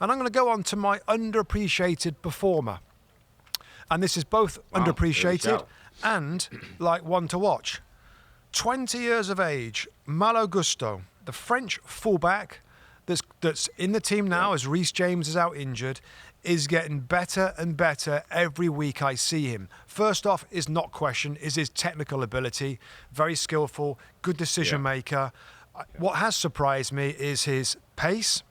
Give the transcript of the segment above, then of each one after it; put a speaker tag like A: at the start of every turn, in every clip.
A: And I'm going to go on to my underappreciated performer. And this is both underappreciated and like one to watch. 20 years of age, Malo Gusto, the French fullback that's in the team now as Reece James is out injured, is getting better and better every week I see him. First off, is not question, is his technical ability. Very skillful, good decision maker. What has surprised me is his pace,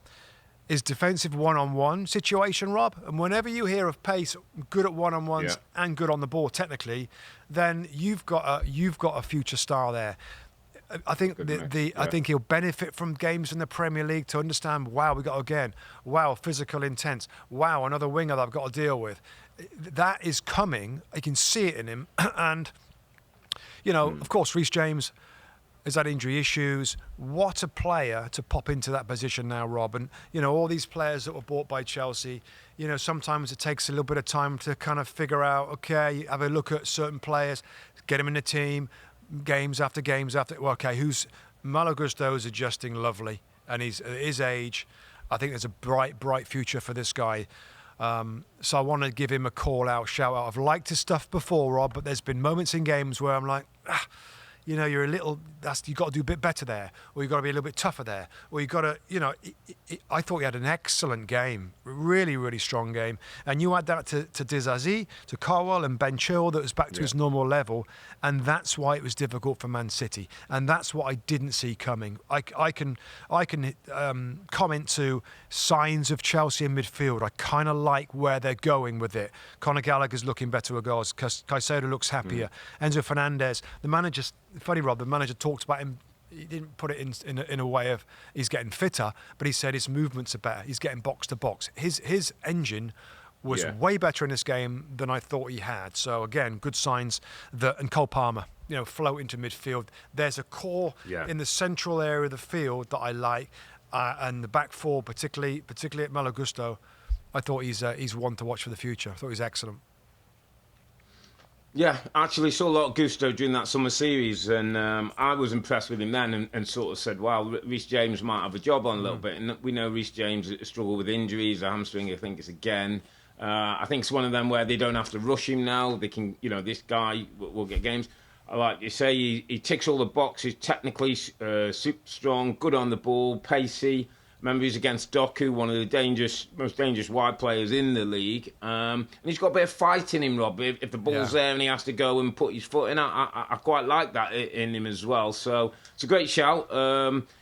A: his defensive one-on-one situation, Rob. And whenever you hear of pace, good at one-on-ones and good on the ball technically, then you've got a future star there. I think I think he'll benefit from games in the Premier League to understand, wow, we got again. Wow, physical intense. Wow, another winger that I've got to deal with. That is coming. I can see it in him. And, you know, of course, Reece James has had injury issues. What a player to pop into that position now, Rob. And, you know, all these players that were bought by Chelsea, you know, sometimes it takes a little bit of time to kind of figure out, okay, have a look at certain players, get them in the team, games after games after. Well, okay, Malo Gusto is adjusting lovely. And he's at his age, I think there's a bright future for this guy. So I want to give him a call out, shout out. I've liked his stuff before, Rob, but there's been moments in games where I'm like, you know, you've got to do a bit better there, or you've got to be a little bit tougher there, or you've got to, you know, I thought he had an excellent game, really, really strong game. And you add that to Dizazi, to Carwell and Ben Chilwell that was back to his normal level, and that's why it was difficult for Man City. And that's what I didn't see coming. I can comment to signs of Chelsea in midfield. I kind of like where they're going with it. Conor Gallagher's looking better with goals. Caicedo looks happier. Enzo Fernandez, the manager. Funny, Rob, the manager talked about him. He didn't put it in a way of he's getting fitter, but he said his movements are better. He's getting box to box. His engine was way better in this game than I thought he had. So again, good signs and Cole Palmer, you know, float into midfield. There's a core in the central area of the field that I like, and the back four, particularly at Malo Gusto, I thought he's one to watch for the future. I thought he was excellent.
B: Yeah, actually saw a lot of Gusto during that summer series, and I was impressed with him then and sort of said, wow, Reece James might have a job on a little bit. And we know Reece James struggled with injuries, a hamstring, I think it's again. I think it's one of them where they don't have to rush him now. They can, you know, this guy will get games. Like you say, he ticks all the boxes, technically super strong, good on the ball, pacey. Remember, he's against Doku, one of the most dangerous wide players in the league. And he's got a bit of fight in him, Rob. If the ball's there and he has to go and put his foot in, I quite like that in him as well. So it's a great shout.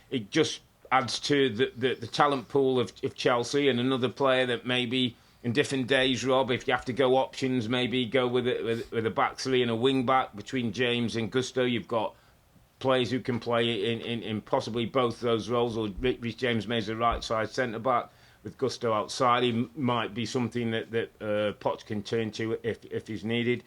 B: It just adds to the talent pool of Chelsea, and another player that maybe in different days, Rob, if you have to go options, maybe go with a back three and a wing back between James and Gusto. You've got players who can play in possibly both those roles, or Reece James may as a right side centre back with Gusto outside. He might be something that Poch can turn to if he's needed.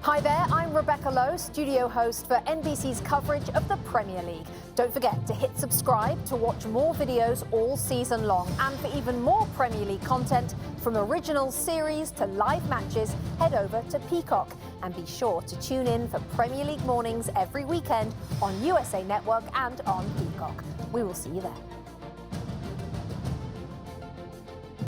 C: Hi there, I'm Rebecca Lowe, studio host for NBC's coverage of the Premier League. Don't forget to hit subscribe to watch more videos all season long. And for even more Premier League content, from original series to live matches, head over to Peacock. And be sure to tune in for Premier League mornings every weekend on USA Network and on Peacock. We will see you there.